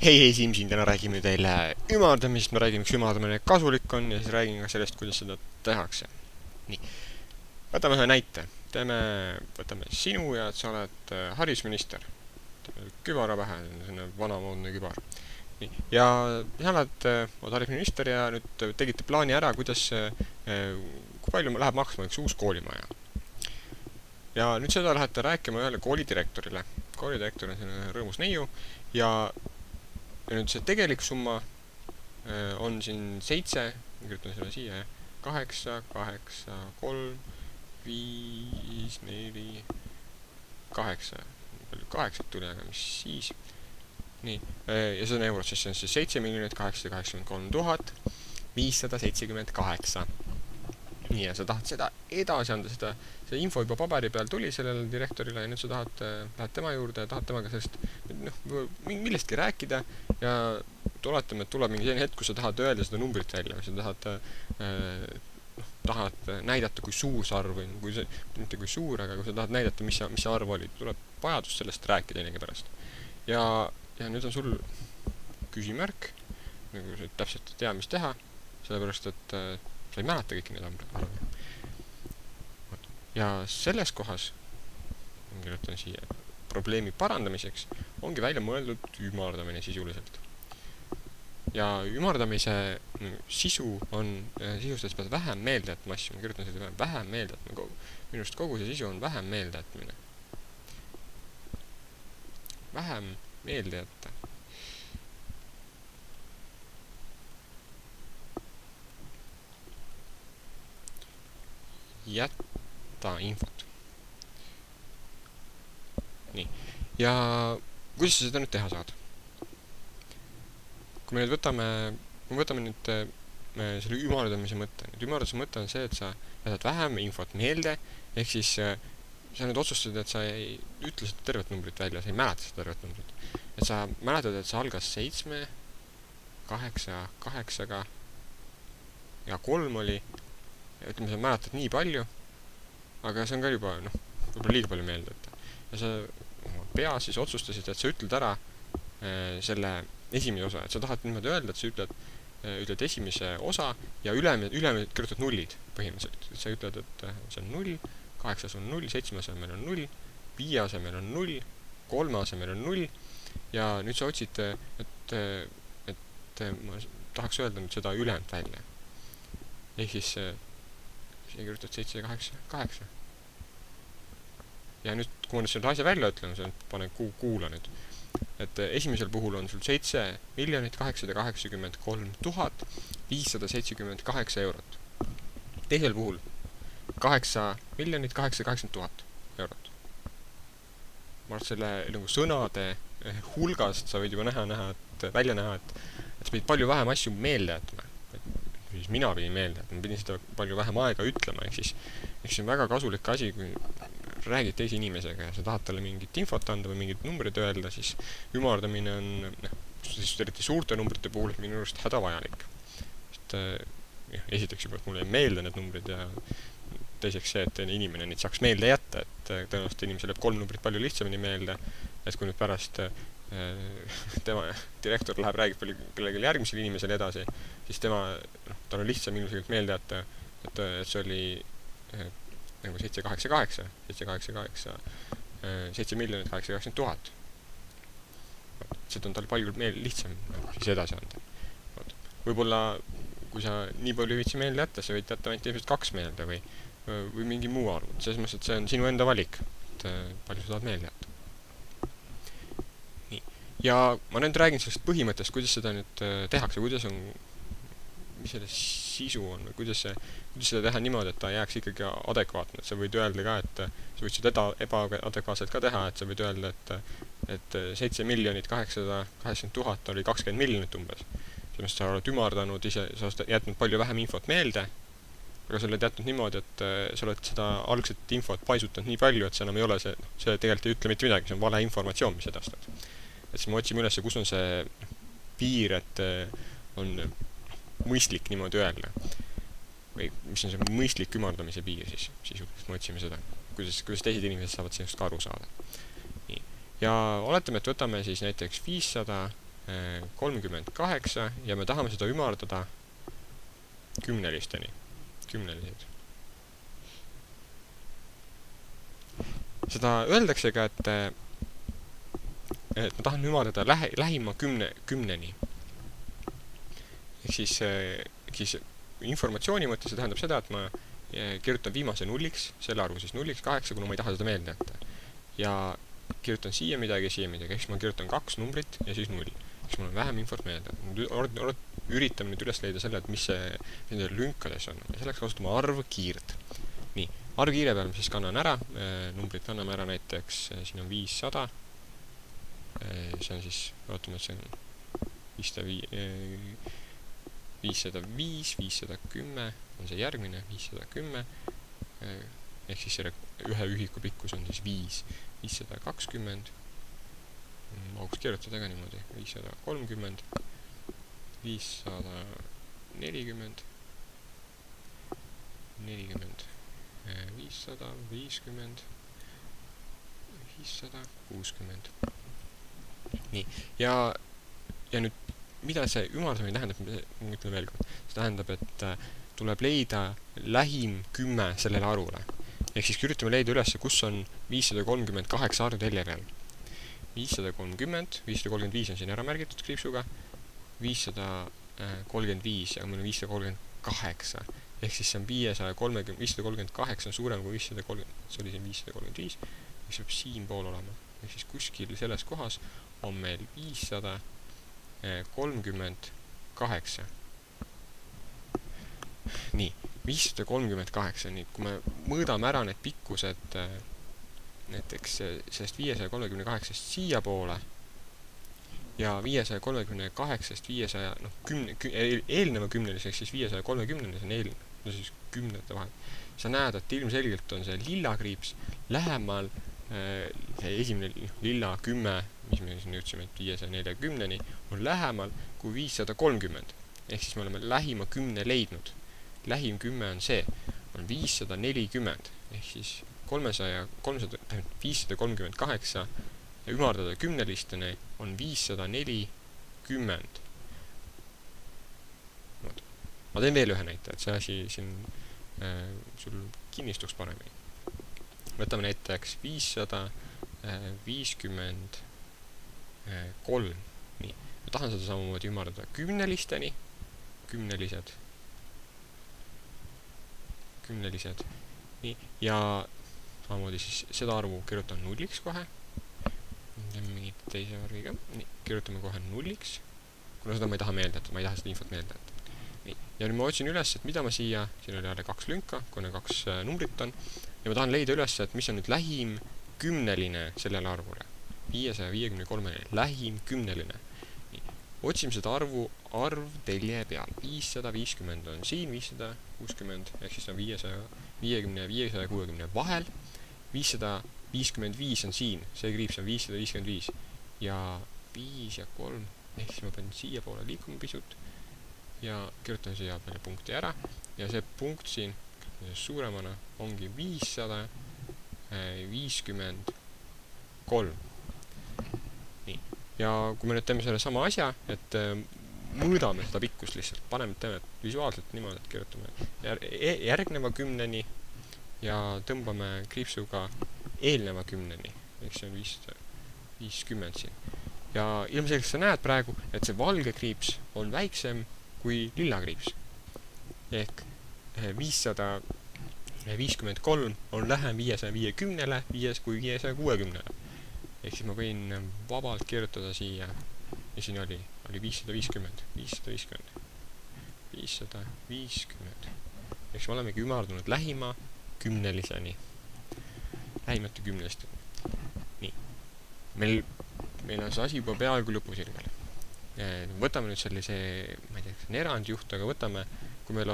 Hei Siim siin, täna räägime teile ümardamisest, me räägime, miks ümardamine kasulik on ja siis räägin ka sellest, kuidas seda tehakse. Nii, võtame ühe näite. Võtame sinu ja et sa oled haridusminister. Kübara pähe, selline vanamoodne kübar. Nii, ja sa oled haridusminister ja nüüd tegite plaani ära, kuidas, kui palju läheb maksma üks uus koolimaja. Ja nüüd seda lähete rääkima ühele koolidirektorile. Koolidirektor on selline rõõmus neiu ja nüüd see tegelik summa on siin 7, kirjutan selle siia, 8, 8, 3, 5, 4, 8, 8 tuli, aga mis siis? Nii, ja see on eurot, siis see on 7 883 578. Nii, ja sa tahad seda edasi anda, seda info juba paberi peal tuli sellele direktorile ja nüüd sa lähed tema juurde ja tahad temaga sellest millestki rääkida ja tuletame, et tuleb mingi selline hetk, kus sa tahad öelda seda numbrit välja või sa tahad näidata, kui suur see arv või mitte kui suur, aga kui sa tahad näidata, mis see arv oli, tuleb vajadus sellest rääkida ennegi pärast. Ja nüüd on sul küsimärk, nagu sa täpselt ei tea, mis teha, sellepärast, et sa ei mäleta kõiki neid arve. Ja selles kohas, kirjutan siia, probleemi parandamiseks ongi välja mõeldud ümardamine sisuliselt. Ja ümardamise sisu on sisustades pead vähem meelde jätma asju, ma kirjutan seda vähem meelde jätma. Minu arust kogu see sisu on vähem meelde jätmine. Vähem meelde jätta. Jätta infot. Nii. Ja kuidas sa seda nüüd teha saad? Kui me nüüd võtame nüüd selle ümardamise mõtte. Nüüd ümardamise mõte on see, et sa jätad vähem infot meelde, ehk siis sa nüüd otsustad, et sa ei ütle seda tervet numbrit välja, sa ei mäleta seda tervet numbrit. Et sa mäletad, et sa algas 7, 8, 8 ja 3 oli, ja ütleme, sa mäletad nii palju, aga see on ka juba, võib-olla liiga palju meelde võtta. Ja sa peas siis otsustasid, et sa ütled ära selle esimese osa, et sa tahad niimoodi öelda, et sa ütled esimese osa ja ülejäänud kirjutad nullid põhimõtteliselt. Et sa ütled, et see on 0, 8 on 0, 7 asemel on 0, 5 asemel on 0, 3 asemel on 0 ja nüüd sa otsid, et ma tahaks öelda nüüd seda ülejäänud välja. Ehk siis siia kirjutad 7 ja 8, 8. Ja nüüd, kui ma nüüd selle asja välja ütlen, panen kuula nüüd, et esimesel puhul on sul 7 883 578 eurot. Teisel puhul 8 880 000 eurot. Ma arvan, selle sõnade hulgast sa võid juba välja näha, et sa pidid palju vähem asju meelde jätma. Siis mina pidin meelde, et ma pidin seda palju vähem aega ütlema, ehk siis see on väga kasulik asi, kui räägid teise inimesega ja sa tahad talle mingit infot anda või mingit numbrit öelda, siis ümardamine on, siis eriti suurte numbrite puhul minu arust hädavajalik. Sest esiteks juba, et mulle ei meelde need numbrid ja teiseks see, et inimene neid saaks meelde jätta, et tõenäoliselt inimesele jääb 3 numbrit palju lihtsamini meelde, et kui nüüd pärast tema direktor räägib kellelegi järgmisele inimesele edasi, siis tal on lihtsam ilmselt meelde jätta, et see oli nagu 788, 788, 7 880 000. Seda on tal palju lihtsam siis edasi anda. Võib-olla, kui sa nii palju viitsi meelde jätta, sa võid jätta ainult ilmselt 2 meelde või mingi muu arv. Selles mõttes, et see on sinu enda valik, et palju sa tahad meelde jätta. Ja ma nüüd räägin sellest põhimõttest, kuidas seda nüüd tehakse, mis selle sisu on või kuidas seda teha niimoodi, et ta jääks ikkagi adekvaatne. Et sa võid öelda ka, et sa võid seda ebaadekvaatselt ka teha, et sa võid öelda, et 7 880 000 oli 20 miljonit umbes. Sellest sa oled ümardanud ise, sa oled jätnud palju vähem infot meelde, aga sa oled jätnud niimoodi, et sa oled seda algset infot paisutanud nii palju, et see enam ei ole see tegelikult ei ütle mitte midagi, see on vale informatsioon, mis edastad. Et siis me otsime üles, kus on see piir, et on mõistlik niimoodi öelda. Või mis on see mõistlik ümardamise piir siis sisuliselt, me otsime seda. Kuidas teised inimesed saavad sellest ka aru saada. Nii. Ja oletame, et võtame siis näiteks 500 38 ja me tahame seda ümardada kümnelisteni. Kümnelised. Seda öeldakse ka, et ma tahan ümardada lähima kümneni. Ehk siis informatsiooni mõttes see tähendab seda, et ma kirjutan viimase nulliks, selle arvu siis nulliks 8, kuna ma ei taha seda meelde jätta. Ja kirjutan siia midagi, ehk siis ma kirjutan 2 numbrit ja siis 0. Siis mul on vähem infot meelde. Üritame nüüd üles leida selle, et mis see nende lünkades on. Ja selleks kasutame arvkiiret. Nii, arvkiire peal ma siis kannan ära, numbrid kanname ära näiteks, siin on 500. See on siis, vaatame, et see on 505, 510 on see järgmine, 510, ehk siis selle ühe ühiku pikkus on siis 5, 520, auks kirjutada ka niimoodi, 530, 540, 40, 550, 560. Nii, ja nüüd mida see ümardamine tähendab, ma ütlen veel kord. See tähendab, et tuleb leida lähim 10 sellele arvule. Ehk siis üritame leida üles, kus on 538 arv telje peal. 530, 535 on siin ära märgitud kriipsuga, 535 ja meil on 538. Ehk siis see on 538 on suurem kui 530, see oli siin 535, mis peab siin pool olema. Ehk siis kuskil selles kohas on meil 538. Nii, 538, nii, kui me mõõdame ära need pikkused näiteks sellest 538 siia poole ja 538-st 500, eelneva kümneliseks siis 530, see on siis kümnete vahel. Sa näed, et ilmselgelt on see lilla kriips lähemal see esimene lilla 10, mis me siin jõudsime, et 540-ni, on lähemal kui 530. Ehk siis me oleme lähima 10 leidnud. Lähim 10 on see, on 540, ehk siis 538 ja ümardada kümnelisteni on 540. Ma teen veel ühe näite, et see asi siin sul kinnistuks paremini. Võtame näiteks 553. Nii, ma tahan seda samamoodi ümardada kümnelisteni. Kümnelised. Nii, ja samamoodi siis seda arvu kirjutan nulliks kohe. Mingit teise värviga. Nii, kirjutame kohe nulliks. Kuna seda ma ei taha meelde, et ma ei taha seda infot meelde. Nii, ja nüüd ma otsin üles, et mida ma siin oli jälle 2 lünka, kuna 2 numbrit on. Ja ma tahan leida üles, et mis on nüüd lähim kümneline sellele arvule. 553, lähim kümneline. Nii, otsime seda arv telje peal. 550 on siin, 560, ehk siis on 550 ja 560 vahel. 555 on siin, see kriips on 555 ja 5 ja 3, ehk siis ma pean siia poole liikuma pisut ja kirjutan siia peale punkti ära ja see punkt siin suuremana ongi 553. Nii, ja kui me nüüd teeme selle sama asja, et mõõdame seda pikkust lihtsalt, teeme visuaalselt niimoodi, et kirjutame järgneva kümneni ja tõmbame kriipsuga eelneva kümneni, ehk see on 550 siin. Ja ilmselgelt sa näed praegu, et see valge kriips on väiksem kui lilla kriips. Ehk 553 on lähem 550-le, 5 kui 560-le. Ehk siis ma võin vabalt kirjutada siia, ja siin oli 550. Ehk siis me olemegi ümardunud lähima kümneliseni. Lähimate kümnelisteni. Nii. Meil on see asi juba peaaegu lõpusirgel. Võtame nüüd sellise, ma ei tea, see on erandjuht, aga võtame, kui meil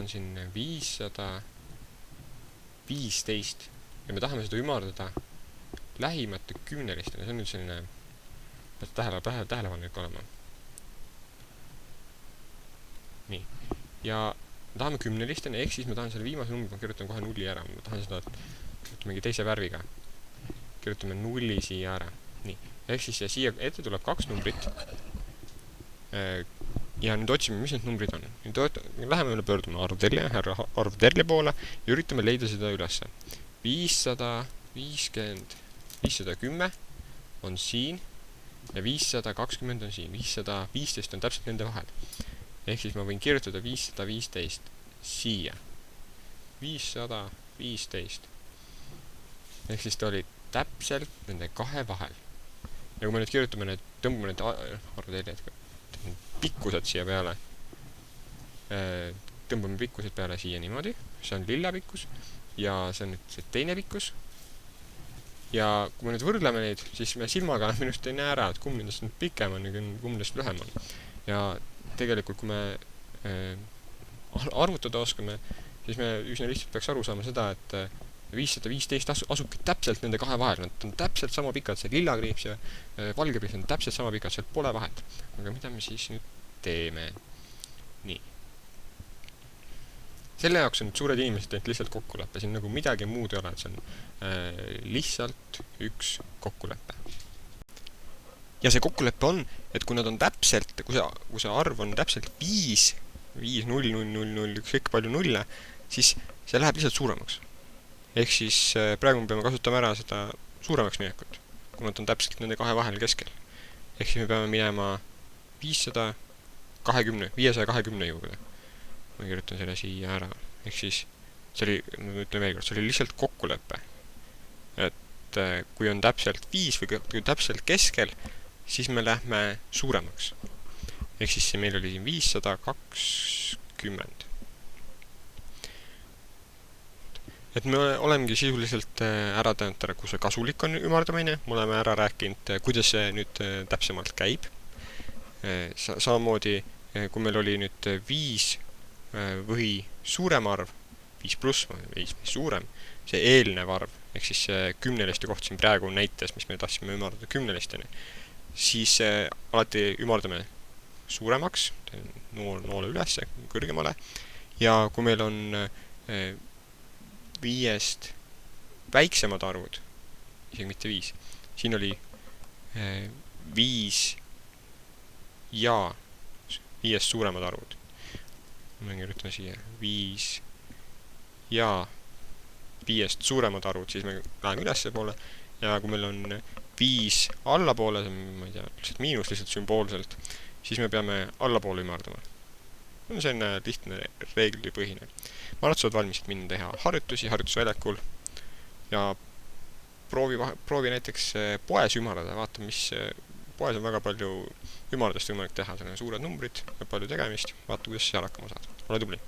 on siin 515 ja me tahame seda ümardada lähimate kümnelisteni, see on nüüd selline tähelepanelik olema. Nii. Ja me tahame kümnelisteni, ehk siis me tahan selle viimase numbri, ma kirjutan kohe nulli ära, ma tahan seda mingi teise värviga. Kirjutame nulli siia ära. Nii. ehk siis siia ette tuleb 2 numbrit. Ja nüüd otsime, mis need numbrid on. Nüüd läheme üle pöördume arvterli poole ja üritame leida seda ülesse. 550, 510 on siin ja 520 on siin. 515 on täpselt nende vahel. Ehk siis ma võin kirjutada 515 siia. 515. Ehk siis ta oli täpselt nende kahe vahel. Ja kui me nüüd kirjutame tõmbame need arvuteljad pikkused siia peale, tõmbame pikkused peale siia niimoodi, see on lilla pikkus ja see on nüüd see teine pikkus. Ja kui me nüüd võrdleme neid, siis me silmaga minust ei näe ära, et kumb nendest nüüd pikem on ja kumb nendest lühem on. Ja tegelikult, kui me arvutada oskame, siis me üsna lihtsalt peaks aru saama seda, et 515 asubki täpselt nende kahe vahel. Nad on täpselt sama pikad, see lilla kriips ja valge kriips on täpselt sama pikad, seal pole vahet. Aga mida me siis nüüd teeme? Nii. Selle jaoks on nüüd suured inimesed teinud lihtsalt kokkuleppe. Siin nagu midagi muud ei ole, et see on lihtsalt üks kokkulepe. Ja see kokkulepe on, et kui nad on täpselt, kui see arv on täpselt 5, 5, 0, 0, 0, 0, ükskõik palju nulle, siis see läheb lihtsalt suuremaks. Ehk siis praegu me peame kasutama ära seda suuremaks minekut, kui nad on täpselt nende kahe vahel keskel. Ehk siis me peame minema 520 juurde. Ma kirjutan selle siia ära. Ehk siis see oli, ma ütlen veel kord, see oli lihtsalt kokkulepe. Et kui on täpselt 5 või kui täpselt keskel, siis me lähme suuremaks. Ehk siis meil oli siin 520. Et me olemegi sisuliselt ära teinud ära, kui see kasulik on ümardamine. Me oleme ära rääkinud, kuidas see nüüd täpsemalt käib. Samamoodi, kui meil oli nüüd 5 või suurem arv, 5 pluss, 5 suurem, see eelnev arv, ehk siis 10-liste koht siin praegu näites, mis me tahtsime ümardada 10-listeni, siis alati ümardame suuremaks, noole ülesse, kõrgemale, ja kui meil on 5-st väiksemad arvud, isegi mitte 5, siin oli 5 ja 5-st suuremad arvud. Ma kirjutan siia 5 ja 5-st suuremad arvud, siis me läheme ülesse poole, ja kui meil on 5 allapoole, ma ei tea, lihtsalt miinus lihtsalt sümboolselt, siis me peame allapoole ümardama. See on lihtne reeglipõhine. Ma arvan, et sa oled valmis minna teha harjutusi harjutusväljakul ja proovi näiteks poes ümardada, vaata, mis poes on väga palju ümardust võimalik teha, seal on suured numbrid ja palju tegemist, vaata, kuidas seal hakkama saad. Ole tubli!